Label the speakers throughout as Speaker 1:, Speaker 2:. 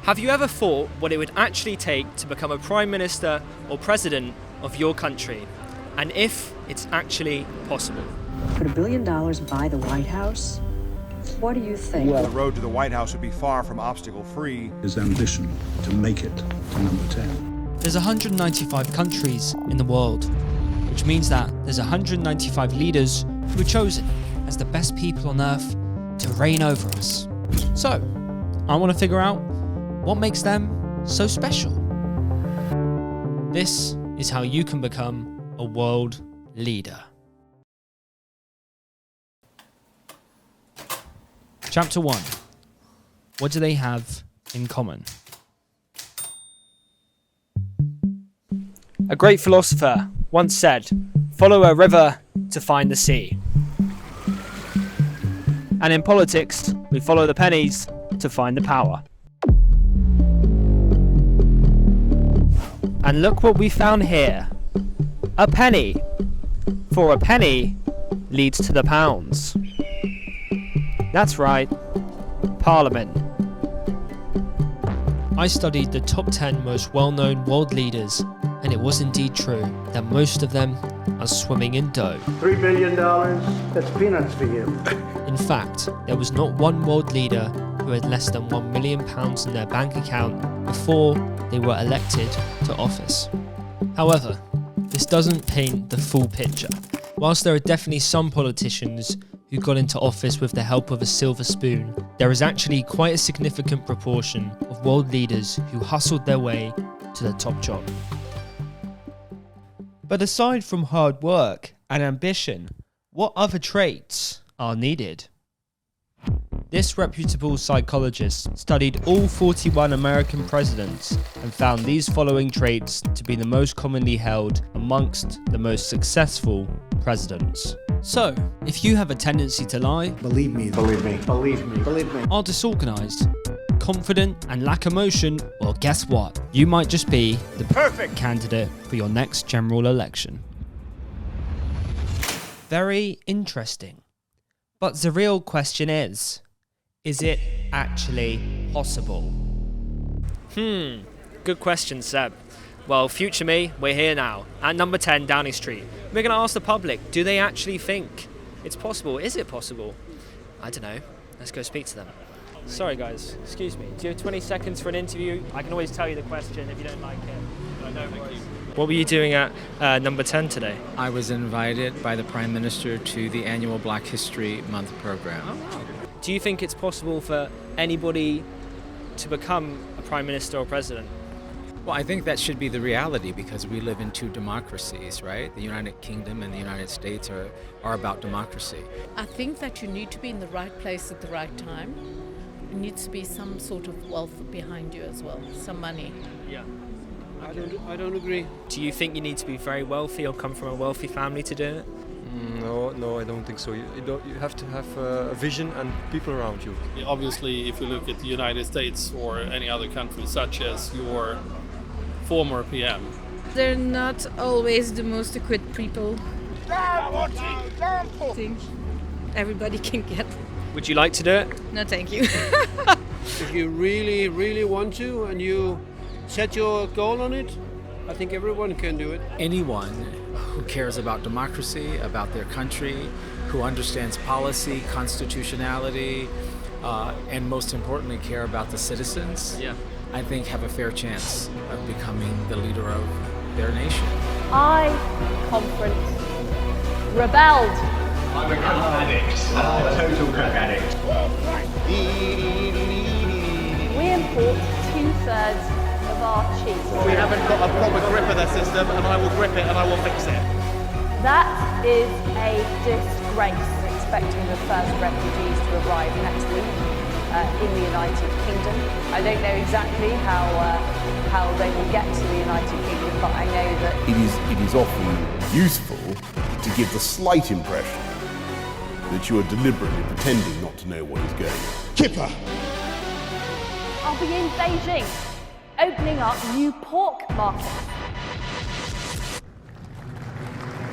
Speaker 1: Have you ever thought what it would actually take to become a Prime Minister or President of your country? And if it's actually possible?
Speaker 2: Could $1 billion buy the White House? What do you think?
Speaker 3: The road to the White House would be far from obstacle-free.
Speaker 4: His ambition to make it to number 10.
Speaker 5: There's 195 countries in the world, which means that there's 195 leaders who were chosen as the best people on earth to reign over us. So, I want to figure out what makes them so special. This is how you can become a world leader. Chapter 1. What do they have in common?
Speaker 1: A great philosopher once said, "Follow a river to find the sea." And in politics, we follow the pennies to find the power. And look what we found here. A penny. For a penny leads to the pounds. That's right. Parliament.
Speaker 5: I studied the top 10 most well-known world leaders, and it was indeed true that most of them are swimming in dough.
Speaker 6: $3 billion, that's peanuts for you.
Speaker 5: In fact, there was not one world leader who had less than £1 million in their bank account before they were elected to office. However, this doesn't paint the full picture. Whilst there are definitely some politicians who got into office with the help of a silver spoon, there is actually quite a significant proportion of world leaders who hustled their way to the top job. But aside from hard work and ambition, what other traits are needed? This reputable psychologist studied all 41 American presidents and found these following traits to be the most commonly held amongst the most successful presidents. So, if you have a tendency to lie,
Speaker 6: Believe me, believe me, believe me, believe me.
Speaker 5: are disorganized, confident and lack emotion, well, guess what? You might just be the perfect candidate for your next general election. Very interesting. But the real question is it actually possible?
Speaker 1: Good question, Seb. Well, future me, we're here now, at number 10 Downing Street. We're going to ask the public, do they actually think it's possible? Is it possible? I don't know. Let's go speak to them. Sorry guys, excuse me. Do you have 20 seconds for an interview? I can always tell you the question if you don't like it. No worries. What were you doing at number 10 today?
Speaker 7: I was invited by the Prime Minister to the annual Black History Month program.
Speaker 1: Do you think it's possible for anybody to become a Prime Minister or President?
Speaker 7: Well, I think that should be the reality because we live in two democracies, right? The United Kingdom and the United States are about democracy.
Speaker 8: I think that you need to be in the right place at the right time. There needs to be some sort of wealth behind you as well, some money.
Speaker 1: Yeah.
Speaker 9: I don't agree.
Speaker 1: Do you think you need to be very wealthy or come from a wealthy family to do it?
Speaker 9: No, I don't think so. You have to have a vision and people around you.
Speaker 10: Obviously, if you look at the United States or any other country, such as your former PM.
Speaker 8: They're not always the most equipped people. I think everybody can get.
Speaker 1: Would you like to do it?
Speaker 8: No, thank you.
Speaker 9: If you really, really want to and you set your goal on it, I think everyone can do it.
Speaker 7: Anyone who cares about democracy, about their country, who understands policy, constitutionality, and most importantly care about the citizens, I think have a fair chance of becoming the leader of their nation.
Speaker 11: I, conference, rebelled.
Speaker 12: I'm a coke addict, a total coke addict.
Speaker 11: We import 2/3 of our cheese.
Speaker 13: We haven't got a proper grip of the system, and I will grip it and I will fix it.
Speaker 11: That is a disgrace. We're expecting the first refugees to arrive next week in the United Kingdom. I don't know exactly how they will get to the United Kingdom, but I know that
Speaker 14: it is often useful to give the slight impression that you are deliberately pretending not to know what is going on.
Speaker 3: Kipper!
Speaker 11: I'll be in Beijing, opening up new pork markets.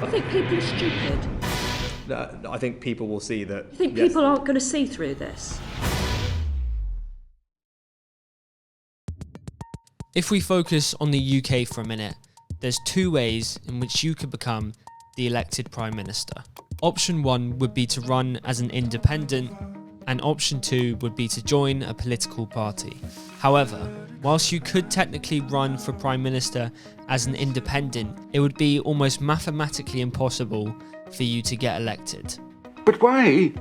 Speaker 2: I think people are stupid.
Speaker 15: I think people will see that.
Speaker 2: You think people aren't going to see through this?
Speaker 5: If we focus on the UK for a minute, there's two ways in which you could become the elected Prime Minister. Option 1 would be to run as an independent, and option 2 would be to join a political party. However, whilst you could technically run for Prime Minister as an independent, it would be almost mathematically impossible for you to get elected.
Speaker 16: But why?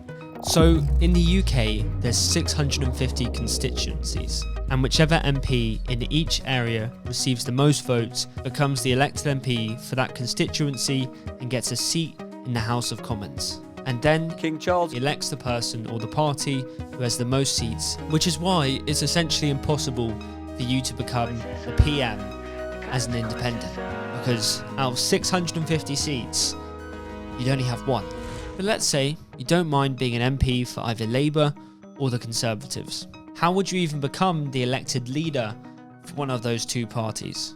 Speaker 5: So, in the UK, there's 650 constituencies, and whichever MP in each area receives the most votes becomes the elected MP for that constituency and gets a seat in the House of Commons. And then
Speaker 17: King Charles
Speaker 5: elects the person or the party who has the most seats, which is why it's essentially impossible for you to become the PM as an independent, because out of 650 seats, you'd only have one. But let's say you don't mind being an MP for either Labour or the Conservatives. How would you even become the elected leader for one of those two parties?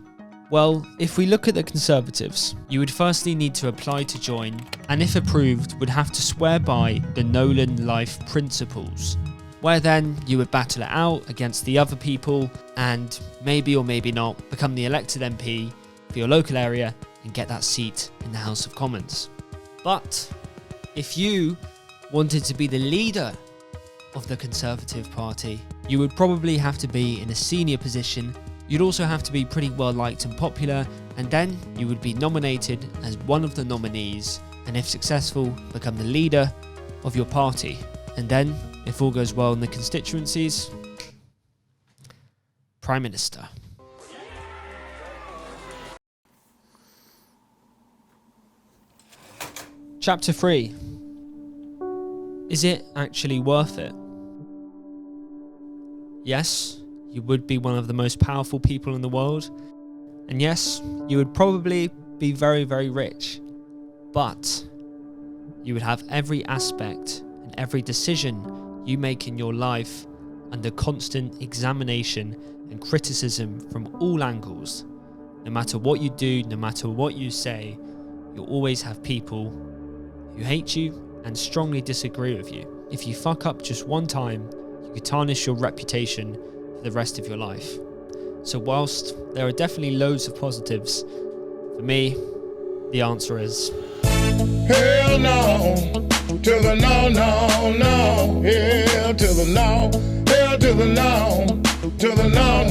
Speaker 5: Well, if we look at the Conservatives, you would firstly need to apply to join, and if approved, would have to swear by the Nolan Life Principles, where then you would battle it out against the other people and maybe or maybe not become the elected MP for your local area and get that seat in the House of Commons. But if you wanted to be the leader of the Conservative Party, you would probably have to be in a senior position. You'd also have to be pretty well liked and popular, and then you would be nominated as one of the nominees, and if successful, become the leader of your party. And then, if all goes well in the constituencies, Prime Minister. Chapter 3. Is it actually worth it? Yes, you would be one of the most powerful people in the world, and yes, you would probably be very, very rich, but you would have every aspect and every decision you make in your life under constant examination and criticism from all angles. No matter what you do, no matter what you say, you'll always have people who hate you and strongly disagree with you. If you fuck up just one time, you could tarnish your reputation for the rest of your life. So whilst there are definitely loads of positives, for me, the answer is
Speaker 18: hell no, to the no, no, no, hell to the no, hell to the no, to the no,